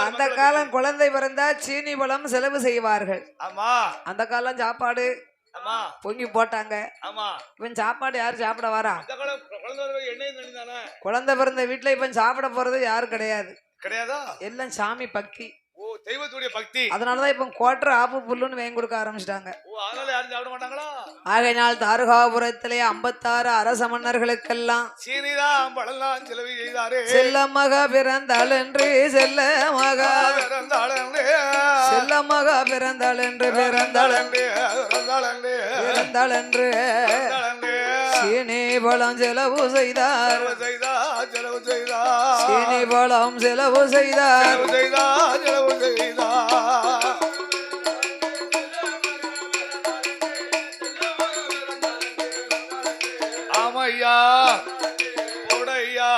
அந்த காலம் குழந்தை பிறந்தா சீனி பழம் செலவு செய்வார்கள். ஆமா அந்த காலம் சாப்பாடு ஆமா பொங்கி போட்டாங்க. ஆமா இவன் சாப்பாடு யாரு சாப்பிட வரா? எண்ணெய் தானே. குழந்தை பிறந்த வீட்டுல இப்ப சாப்பிட போறது யாரும் கிடையாது. கிடையாதா? எல்லாம் சாமி பக்தி. ஓ தெய்வத்துடைய பக்தி. அதனாலதான் இப்ப கோட்டர் ஆப்பு புல்லுன்னு வாங்கி கொடுக்க ஆரம்பிச்சிட்டாங்க. ஓ அதனால யாரும் சாப்பிட மாட்டாங்களா? ஆகையினால் தாருகாபுரத்திலே 56 அரச மன்னர்களுக்கெல்லாம் சீனிதான் பழலாம் செலவு செய்தாரே. செல்ல மகா பிறந்தாள் என்று செல்ல மகா பிறந்தாள் என்று செல்ல மகா பிறந்தாள் என்று பிறந்தாள் என்று பிறந்தாள் என்று சீனி பழம் செலவு செய்தார். செலவு செய்தார். சீனி பழம் செலவு செய்தார். செலவு செய்தார். ஆமையா உடையா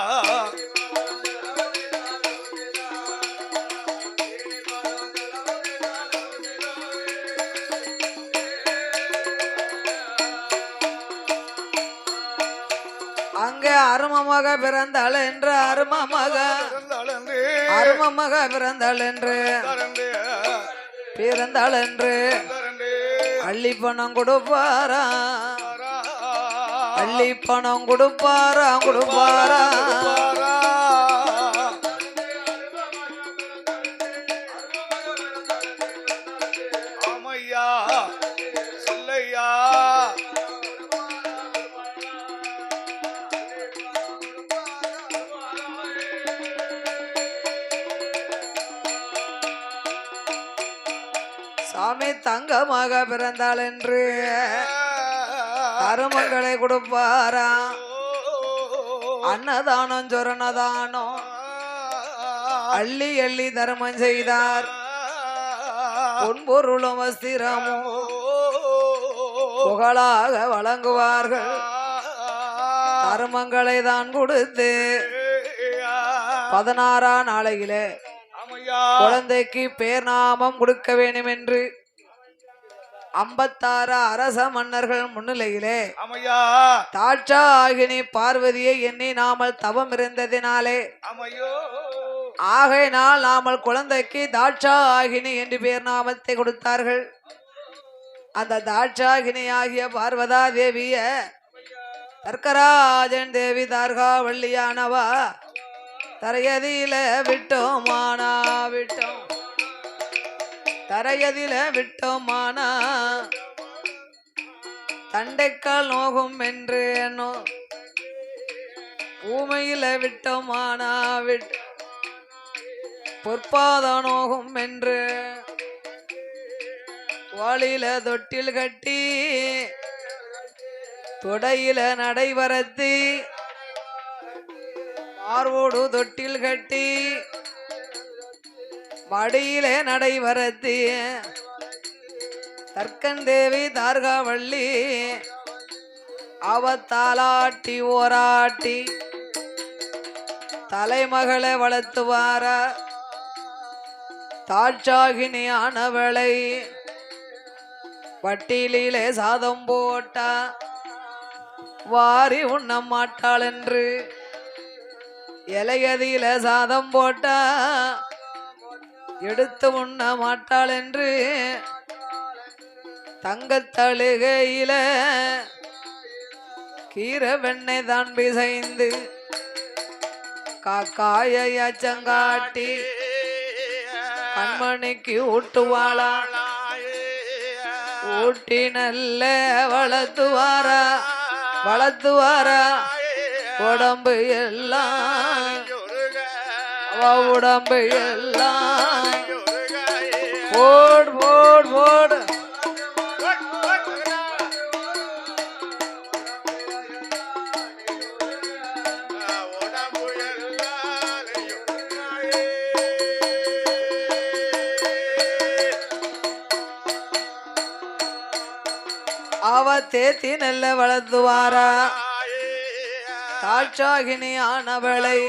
அங்கே அருமமாக பிறந்தாள் என்று அருமமாக பிறந்தாள் என்று பிறந்தாள் என்று அள்ளி பணம் கொடுப்பாரா அள்ளி பணம் கொடுப்பாரா கொடுப்பாரா. ஆமையா சொல்லையா சாமி தங்கமாக பிறந்தாள் என்று கருமங்களை கொடுப்பாரா அன்னதானம் சொரணதானம் அள்ளி அள்ளி தர்மம் செய்தார். பொன்பொருளும் வஸ்திரமும் புகழாக வழங்குவார்கள். தர்மங்களை தான் கொடுத்து 16ஆம் நாளையிலே குழந்தைக்கு பேர் நாமம் கொடுக்க வேண்டும் என்று 56 அரச மன்னர்கள் முன்னிலையிலே தாட்சாகினி பார்வதியை எண்ணி நாமல் தவம் இருந்ததினாலே ஆகையினால் நாமல் குழந்தைக்கு தாட்சாகினி என்று பேர் நாமத்தை கொடுத்தார்கள். அந்த தாட்சாகினி ஆகிய பார்வதா தேவிய தர்க்கராஜன் தேவி தார்கா வள்ளியானவா தரையதில விட்டோம் மானா விட்டோம் தரையதில விட்டோமானா தண்டைக்கால் நோகும் என்று ஊமையில விட்டோமானா விட்டு பொற்பாத நோகும் என்று வாளில தொட்டில் கட்டி தொடையில நடைவரத்தி மார்வோடு தொட்டில் கட்டி மடியிலே நடைவரத்தி தர்க்கன் தேவி தார்காவள்ளி அவத்தாலாட்டி ஓராட்டி தலைமகளை வளர்த்துவார தாட்சாகினி ஆனவளை வட்டியிலே சாதம் போட்டா வாரி உண்ண மாட்டாள் என்று இலையதில சாதம் போட்டா எடுத்து உண்ண மாட்டாள் என்று தங்கத்தழுகையில கீரை வெண்ணெய் தான் பிசைந்து காக்காயை அச்சங்காட்டி கண்மணிக்கு ஊட்டுவாளா ஊட்டி நல்ல வளர்த்துவாரா உடம்பு எல்லாம் உடம்பு எல்லாம் போடு போடு போடு அவ தேத்தி நல்ல வளர்த்துவாரா தாட்சாகினி ஆனவளை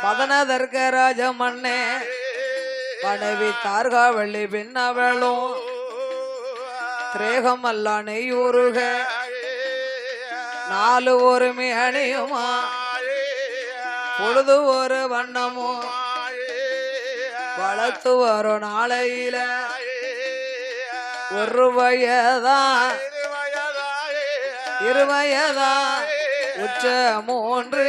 மதனதர்க ராஜமண்ணே மனைவி தார்காவள்ளி பின்னவளும் திரேகம் அல்ல நெய்யூருக 4 ஒருமி அணியுமா பொழுது ஒரு வண்ணமும் வளர்த்து வரும் நாளையில ஒரு வயதான் 2 வயதான் உச்ச 3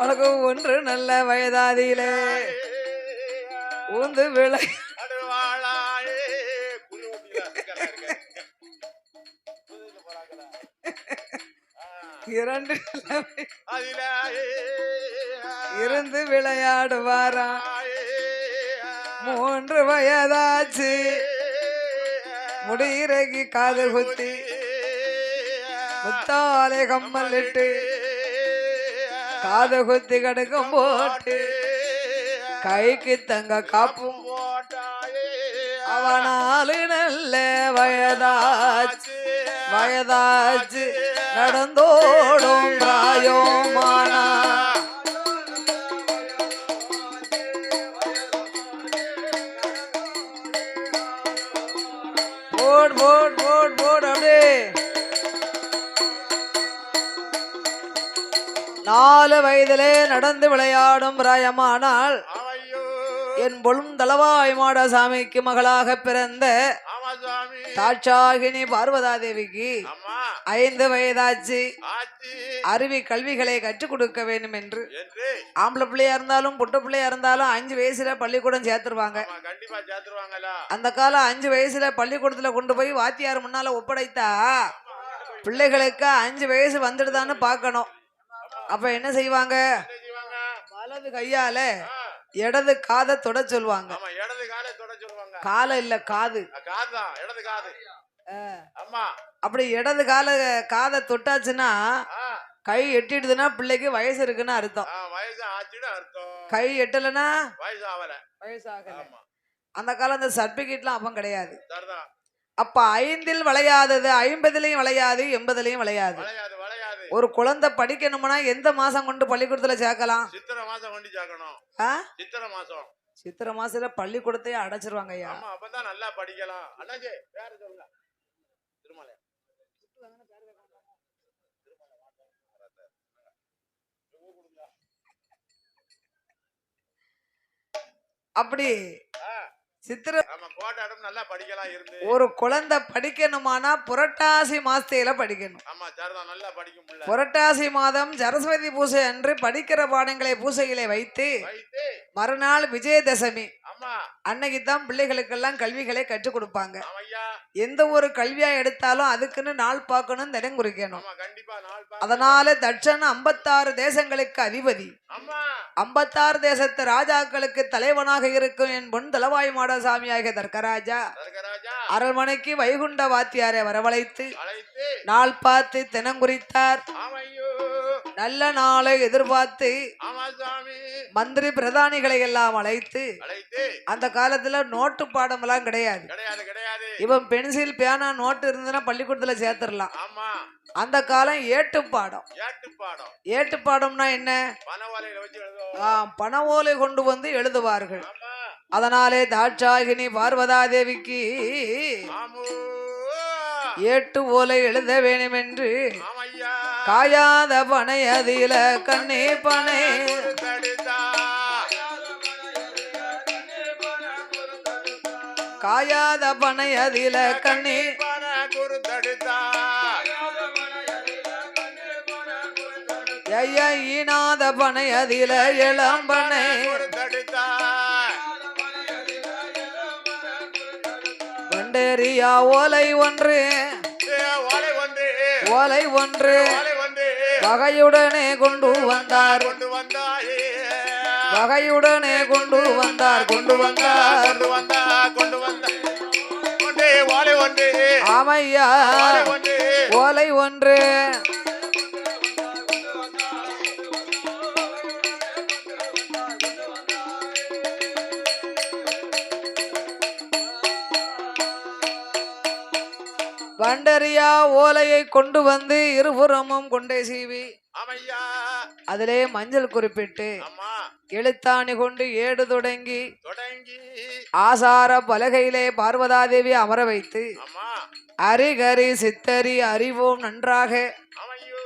உனக்கு 1 நல்ல வயதாதியிலே ஊந்து விளை 2 இருந்து விளையாடுவாரா 3 வயதாச்சு முடியிறகி காது குத்தி முத்தாலே கம்மல் இட்டு காது குத்தி கடுக்கும் போட்டு கைக்கு தங்க காப்பும் அவனாலு நல்ல வயதாச்சு நடந்தோடும் ராயோமானா போட் போட் போட் போட் அப்படியே 4 வயதிலே நடந்து விளையாடும் பிராயமானால் என் பொழும் தலவாய் மாடசாமிக்கு மகளாக பிறந்த தாட்சாகினி பார்வதாதேவிக்கு 5 வயதாச்சு அருவி கல்விகளை கற்றுக் கொடுக்க வேண்டும் என்று ஆம்பளை பிள்ளையா இருந்தாலும் பொட்ட பிள்ளையா இருந்தாலும் 5 வயசுல பள்ளிக்கூடம் சேர்த்துருவாங்க. அந்த காலம் 5 வயசுல பள்ளிக்கூடத்துல கொண்டு போய் வாத்தியார் முன்னால ஒப்படைத்தா பிள்ளைகளுக்கு 5 வயசு வந்துடுதான்னு பார்க்கணும். அப்ப என்ன செய்வாங்க, வலது கையால இடது காதை தொட சொல்லுவாங்க. காலை இல்ல காது, அப்படி இடது காதை தொட்டாச்சுன்னா கை எட்டிடுதுன்னா பிள்ளைக்கு வயசு இருக்குன்னு அர்த்தம். கை எட்டலன்னா வயசு ஆகல. அந்த காலம் அந்த சர்டிபிகேட்லாம் அப்ப கிடையாது. அப்ப 5இல் விளையாதது 50லயும் விளையாது 80லயும் விளையாது. ஒரு குழந்தை படிக்கணும்னா எந்த மாசம் கொண்டு பள்ளிக்கூடத்துல சேர்க்கலாம்? சித்திரை மாசம் கொண்டு சேர்க்கணும். சித்திரை மாசத்துல பள்ளிக்கூடத்தையே அடைச்சிருவாங்க ஐயா. அப்பதான் நல்லா படிக்கலாம். அண்ணாஜி பேரு சொல்லுங்க. திருமலை. அப்படி சித்திரை நல்லா படிக்கலாம் இருந்து ஒரு குழந்தை படிக்கணுமானா புரட்டாசி மாசத்தில படிக்கணும். புரட்டாசி மாதம் சரஸ்வதி பூஜை அன்று படிக்கிற பாடங்களை பூசைகளை வைத்து மறுநாள் விஜயதசமி அன்னைக்கு தான் பிள்ளைகளுக்கெல்லாம் கல்விகளை கற்றுக் கொடுப்பாங்க. எந்த ஒரு கல்வியா எடுத்தாலும் அதுக்குன்னு நாள் பார்க்கணும், தினம் குறிக்கணும். அதனால தட்சன் 56 தேசங்களுக்கு அதிபதி, 56 தேசத்து ராஜாக்களுக்கு தலைவனாக இருக்கும் என் பொன் தலவாய் மாடசாமியாக தர்கராஜா அரண்மனைக்கு வைகுண்ட வாத்தியாரை வரவழைத்து நாள் பார்த்து தினம் குறித்தார். நல்ல நாளை எதிர்பார்த்து மந்திரி பிரதானிகளை எல்லாம் அழைத்து, அந்த காலத்துல நோட்டு பாடம் எல்லாம் கிடையாது. இவன் பென்சில் பேனா நோட்டு இருந்ததுன்னா பள்ளிக்கூடத்துல சேர்த்துடலாம். அந்த காலம் ஏட்டுப்பாடம். ஏட்டுப்பாடம். ஏட்டுப்பாடம்னா என்ன? பனவோலையில வச்சு எழுதுவாங்க. பனை ஓலை கொண்டு வந்து எழுதுவார்கள். ஆமா. அதனாலே தாட்சாகினி பார்வதா தேவிக்கு ஆமோ. ஏட்டு ஓலை எழுத வேண்டும் என்று ஆமையா. காயாத பனை அதில கண்ணே பனை தடுத்தா. காயாத பனை அதில கண்ணே பன குரு தடுத்தா. ஐயா ஈனாத பனை அதில இளம்பனை தடுத்தா. வண்டேரியா ஓலை ஒன்று ஓலை ஒன்று. ஓலை ஒன்று ஓலை ஒன்று. வகையுடனே கொண்டு வந்தார். கொண்டு வந்தாயே. வகையுடனே கொண்டு வந்தார். கொண்டு வந்தார். கொண்டு வந்தா. கொண்டு வந்தா. ஒன்று. ஓலை ஒன்று. ஆமையா ஓலை ஒன்று. ஓலை ஒன்று வண்டரியா ஓலையை கொண்டு வந்து இருபுறமும் கொண்டே சீவி ஆமையா. அதிலே மஞ்சள் குறிப்பிட்டு அம்மா. எழுத்தாணி கொண்டு ஏடு தொடங்கி தொடங்கி. ஆசார பலகையிலே பார்வதாதேவி அமர வைத்து அம்மா. அரிகரி சித்தரி அறிவோம் நன்றாக ஆமையோ.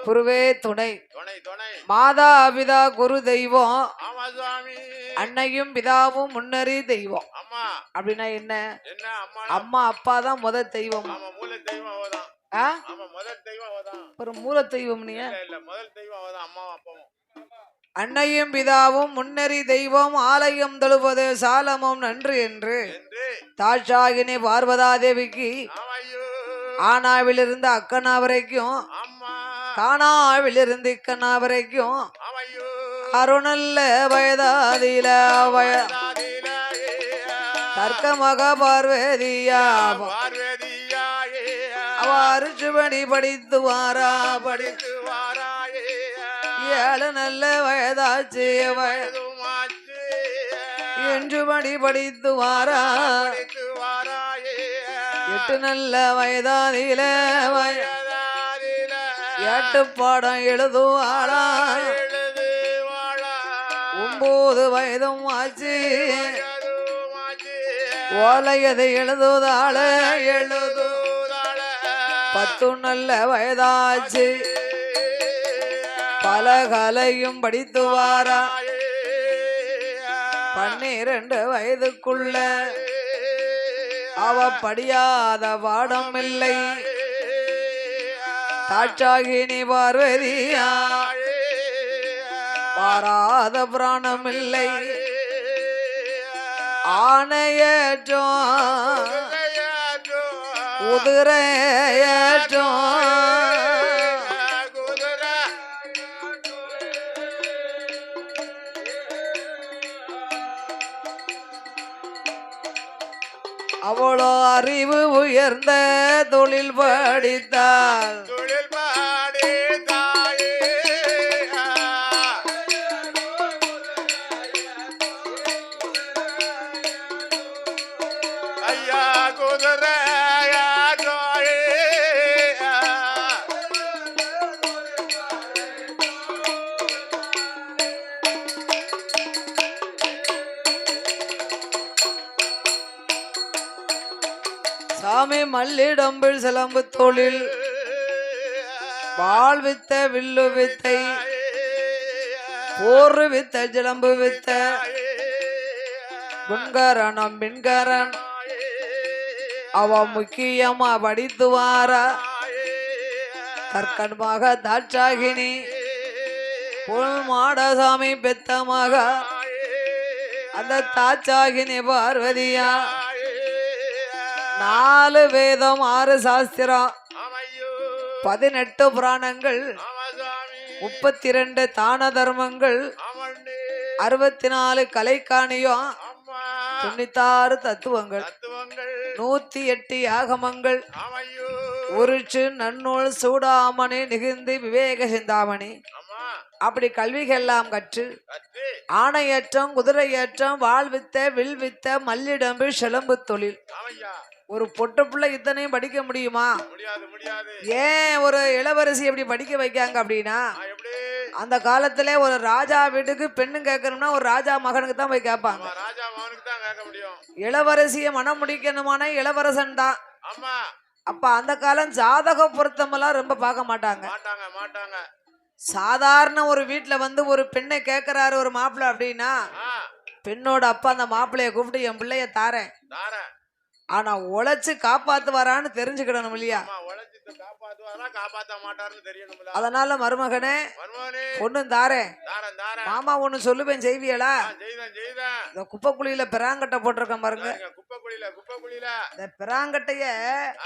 குருவே துணை துணை துணை. மாதா பிதா குரு தெய்வம் ஆமா சுவாமி. அன்னையும் பிதாவும் முன்னறி தெய்வம். அம்மா. அப்படின்னா என்ன? என்ன அம்மா? அம்மா அப்பா தான் முதல் தெய்வம். ஆமா மூல தெய்வம் அவதான். ஆமா முதல் தெய்வம் அவதான். ஒரு மூல தெய்வம். நீ இல்ல முதல் தெய்வம் அவதான் அம்மாவும் அப்பாவும். அன்னையும் பிதாவும் முன்னறி தெய்வம் ஆலயம் தொழுவது சாலமும் நன்று என்று தாட்சாகினி பார்வதாதேவிக்கு ஆமையோ. ஆனாவிலிருந்து அக்கனா வரைக்கும் அம்மா. காணாவிலிருந்து இக்கனா வரைக்கும் ஆமையோ. அருணல்ல வயதாதில தர்க்கமக பார்வதியா பார்வதியாயே. அவாறு சுவடி படித்து வாரா படித்து வாராயே. ஏழு நல்ல வயதாச்சு வயதுமாச்சு. என்று படி படித்து வாரா படித்து வாராயே. எட்டு நல்ல வயதாதில வயதாதில எட்டு பாடம் எழுதுவாரா. எழுது வாழா. 9 வயதும் ஆச்சு வயதுமாச்சு. ஓலையதை எழுதுவதால எழுதுதாள. 10 நல்ல வயதாச்சு பல கலையும் படித்து வாரா. 12 வயதுக்குள்ள அவ படியாத பாடம் இல்லை. தாட்சாகினி பார்வதியா பாராத பிராணம் இல்லை. ஆணையேற்றம் குதிரையேற்றம் அவளோ அறிவு உயர்ந்த தொழில் படித்தாள். தொழில் பாடி தாயே. ஐயா குதிரையா தாயே. சாமி மல்லிடம்பில் சிலம்பு தொழில் வாழ் வித்த வில்லு வித்தை போர் வித்த சிலம்பு வித்த புன்கரணம் பின்கரன் அவ முக்கியமா படித்து வாரா. கற்கண்மாக தாட்சாகினி புல் மாடசாமி பெத்தமாக அந்த தாட்சாகினி பார்வதியா 4 வேதம் 6 சாஸ்திரம் 18 புராணங்கள் 32 தான தர்மங்கள் 64 கலைக்காணியம் 96 தத்துவங்கள் 108 ஆகமங்கள் உருச்சு நன்னூல் சூடாமணி நிகிந்து விவேக சிந்தாமணி அப்படி கல்விகள் எல்லாம் கற்று ஆணையற்றம் குதிரையற்றம் வாழ்வித்த வில்வித்த மல்லிடம்பு சிலம்பு தொழில் ஒரு பொட்ட பிள்ளை இத்தனையும் படிக்க முடியுமா? முடியாது முடியாது. ஏன் ஒரு இளவரசி எப்படி படிக்க வைக்காங்க அப்படின்னா, எப்படி? அந்த காலத்துல ஒரு ராஜா வீட்டுக்கு பெண்ணு கேட்கணும்னா ஒரு ராஜா மகனுக்கு தான் போய் கேட்பாங்க. ஆமா, ராஜா மகனுக்கு தான் கேட்க முடியும். இளவரசிய மனம் முடிக்கணுமான இளவரசன் தான். ஆமா, அப்ப அந்த காலம் ஜாதக பொருத்தமெல்லாம் ரொம்ப பார்க்க மாட்டாங்க. மாட்டாங்க மாட்டாங்க. சாதாரண ஒரு வீட்டுல வந்து ஒரு பெண்ணை கேட்கிறாரு ஒரு மாப்பிள்ளை அப்படின்னா, ஆ, பெண்ணோட அப்பா அந்த மாப்பிள்ளைய கூப்பிட்டு என் பிள்ளைய தாரேன், தாரேன். ஆனா உழைச்சு காப்பாத்துவாரான்னு தெரிஞ்சுக்கிடணும் இல்லையா? ஆமா, உழைச்சு காப்பாத்துவாரா காப்பாத்த மாட்டாருன்னு தெரியணும்ல. அதனால மருமகனே மருமகனே, பொண்ணும் தாரேன், தாரேன் தாரேன். மாமா ஒண்ணு சொல்லுவேன் செய்வியலா? செய்தேன் செய்தேன். இந்த குப்பை குழியில பிராங்கட்டை போட்டிருக்கேன் பாருங்க. குப்பை குழியில குப்பை குழியில. இந்த பிராங்கட்டைய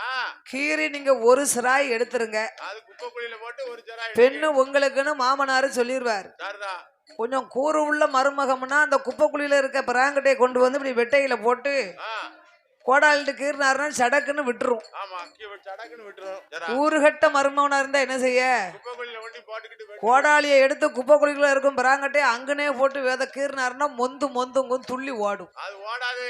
ஆ, கீறி நீங்க ஒரு சிராய் எடுத்துருங்க. அது குப்பை குழியில போட்டு ஒரு ஜராய். பெண்ணு உங்களுக்குன்னு மாமனாரு சொல்லிடுவாரு. சரிதான். கொஞ்சம் கூறு உள்ள மருமகம்னா அந்த குப்பை குழியில இருக்க பிராங்கட்டையை கொண்டு வந்து இப்படி வெட்டையில போட்டு ஆ, கோடாலிட்டு கீறினாருன்னா சடக்குன்னு விட்டுரும். ஆமா, சடக்குன்னு விட்டுரும். ஜரா. ஊருகட்ட மருமகனா இருந்தா என்ன செய்ய? குப்பை குழியில ஒண்டி போட்டுக்கிட்டு வெட்டி. கோடாலியை எடுத்து குப்பை குழிக்குள்ள இருக்கும் பிராங்கட்டையை அங்கனே போட்டு வித கீறினாருன்னா மொந்து மொந்துங்கும் துள்ளி ஓடும். அது ஓடாது,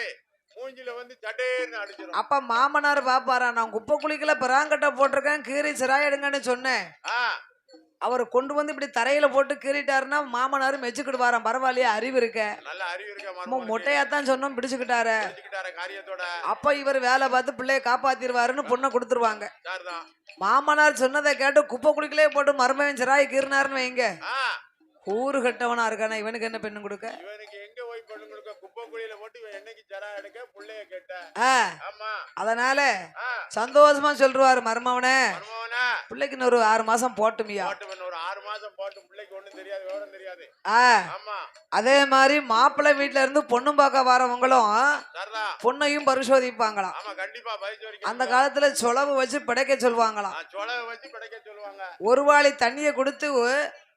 மூஞ்சில வந்து சட்டேர்னு அடிச்சிரும். அப்ப மாமனார் பாப்பாரா, நான் குப்பை குழிக்குள்ள பிராங்கட்டை போட்டிருக்கேன், கீறி சிராய் எடுங்கன்னு சொன்னேன். ஆ, அவர் கொண்டு வந்து இப்படி தரையில போட்டு கீறிட்டாருன்னா மாமனாரு மெச்சுக்கிடுவாராம். பரவாயில்லையா, அறிவு இருக்க. நல்ல அறிவு இருக்க நம்ம மருமகனுக்கு. மொட்டையாத்தான் சொன்னோம், பிடிச்சுக்கிட்டாரு. செஞ்சுக்கிட்டாரு காரியத்தோட. அப்ப இவர் வேலை பார்த்து பிள்ளைய காப்பாத்திடுவாருன்னு பொண்ணை கொடுத்துருவாங்க. சரிதான். மாமனார் சொன்னதை கேட்டு குப்பை குழிக்குள்ளே போட்டு மருமகன் சிராய் கீறினாருன்னு வைங்க, ஆ, ஊரு கட்டவனா இருக்கானா, இவனுக்கு என்ன பெண்ணு கொடுக்க? இவனுக்கு எங்க போய் பொண்ணு கொடுக்க? குப்பை குழியில போட்டு இவன் என்னைக்கு ஜரா எடுக்க புள்ளைய கேட்ட. ஆ, ஆமா. அதனால ஆ, சந்தோஷமா சொல்றாரு மருமவனே, மருமகனா, பிள்ளைக்கு இன்னும் ஒரு 6 மாசம் போட்டுமியா. போட்டு பண்ண ஒரு 6 மாசம் போட்டு பிள்ளைக்கு ஒண்ணும் தெரியாது, விவரம் தெரியாது. ஆ, ஆமா, அதே மாதிரி மாப்பிள்ளை வீட்டுல இருந்து பொண்ணு பார்க்க வரவங்களும் சரிதான். பொண்ணையும் பரிசோதிப்பாங்களாம். ஆமா, கண்டிப்பா பரிசோதிக்க. அந்த காலத்துல சொலவு வச்சு படைக்க சொல்லுவாங்களாம். சொலவை வச்சு படைக்க சொல்லுவாங்க. ஒரு வாளி தண்ணிய கொடுத்து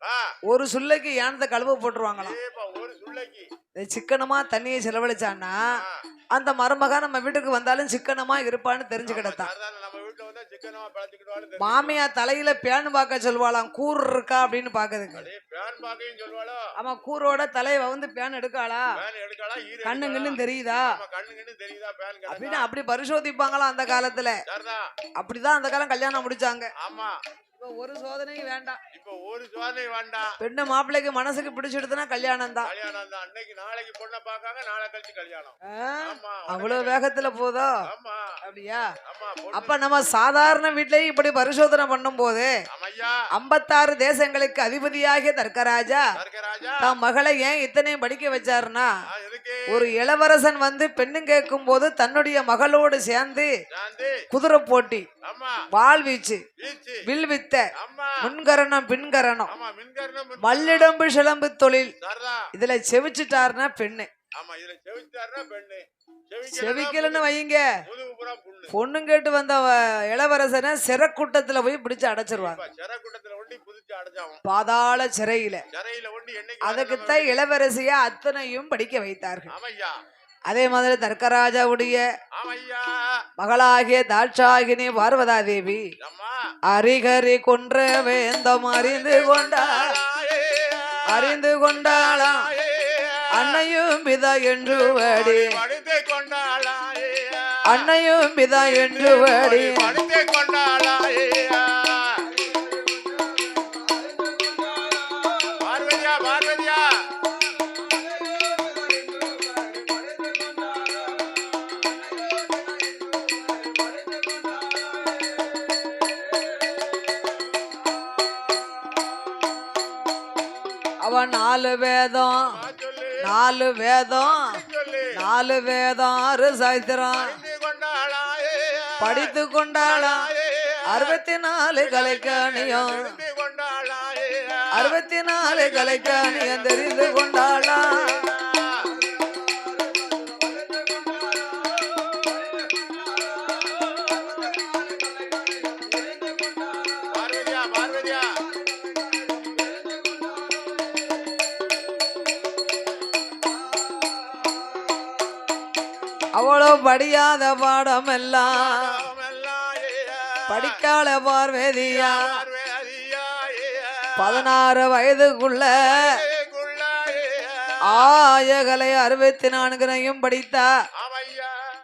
ஆ, ஒரு சுள்ளைக்கு யானத்தை கழுவ போட்டுருவாங்களாம். ஏப்பா, ஒரு சுள்ளைக்கு. இந்த சிக்கனமா தண்ணியை செலவழிச்சான்னா ஆ, அந்த மருமகா நம்ம வீட்டுக்கு வந்தாலும் சிக்கனமா இருப்பான்னு தெரிஞ்சுக்கிட்டதான். சரிதான். நம்ம வீட்டுல வந்தா சிக்கனமா பழச்சுக்கிட்டு மாமியா தலையில பேனு பார்க்க சொல்வாளாம், கூர் இருக்கா அப்படின்னு பாக்குதுக்கு. பேன் பாக்கையும் சொல்லுவாளோ. ஆமா, கூரோட தலைய வந்து பேன் எடுக்காளா, பேன் எடுக்கலாம், ஈர கண்ணுங்கன்னு தெரியுதா கண்ணுங்கன்னு தெரியுதா பேன் கிடந்தா? அப்படின்னு அப்படி பரிசோதிப்பாங்களாம் அந்த காலத்துல. சரிதான். அப்படிதான் அந்த காலம் கல்யாணம் முடிச்சாங்க. ஆமா, இப்ப ஒரு சோதனையும் வேண்டாம். இப்ப ஒரு சோதனை வேண்டாம். பெண்ணு மாப்பிள்ளைக்கு மனசுக்கு பிடிச்சிடுதுன்னா கல்யாணம் தான். கல்யாணம் தான். அன்னைக்கு நாளைக்கு பொண்ணை பார்க்காங்க, நாளை கழிச்சு கல்யாணம். ஆமா, அவ்வளவு வேகத்துல போதோ? ஆமா அப்படியா? ஆமா. அப்ப நம்ம சாதாரண வீட்லயும் இப்படி பரிசோதனை பண்ணும் போது ஆமையா, 56 தேசங்களுக்கு அதிபதியாகிய தர்க்கராஜா தர்க்கராஜா தம் மகளை ஏன் இத்தனையும் படிக்க வச்சாருன்னா, எதுக்கு? ஒரு இளவரசன் வந்து பெண்ணு கேட்கும் போது தன்னுடைய மகளோடு சேர்ந்து சாந்தி. குதிரை போட்டி, ஆமா, வாள் வீச்சு, வீச்சு. வில் வித்த, ஆமா, முன்கரணம் பின்கரணம், ஆமா, மின்கரணம். மல்லிடம்பு சிலம்பு தொழில், சரிதான். இதுல செவிச்சுட்டாருன்னா பெண்ணு. ஆமா, இதுல செவிச்சாருன்னா பெண்ணு. செவிக்கலன்னு வைங்க, முதுகு பூரா புண்ணு. பொண்ணு கேட்டு வந்த இளவரசனை சிறைக்கூட்டத்துல போய் பிடிச்சு அடைச்சிருவாங்க. சிறைக்கூட்டத்துல ஒண்டி புதிச்சு அடைச்சாவும். பாதாள சிறையில. சிறையில ஒண்டி என்னைக்கு அதுக்குத்தான் இளவரசிய அத்தனையும் படிக்க வைத்தார்கள். ஆமையா, அதே மாதிரி தர்க்கராஜாவுடைய ஆமையா, மகளாகிய தாட்சாகினி பார்வதா தேவி அம்மா, அரிகரி கொன்ற வேந்தம் அறிந்து கொண்டாளாம் அன்னையும் பிதா என்று வாடி, படுத்து கொண்டாளா, அன்னையும் பிதா என்று வாடி, படுத்து கொண்டாளா. பார்வதியா, பார்வதியா, அவன் 4 வேதம், சொல்லு 4 வேதம், சொல்லு. 4 வேதம் 6 சாஸ்திரம் படுத்து கொண்டாளா, படித்து கொண்டாளா, 64 கலைக்காணியம், படுத்து கொண்டாளா. 64 கலைக்காணியம் தெரிந்து கொண்டாளா. பார்வதியா, பார்வதியா, அவ்வளோ படியாத பாடம் எல்லாம் படிக்கால பார்வதியா 16 வயதுக்குள்ள ஆயகலை 64 படித்தா.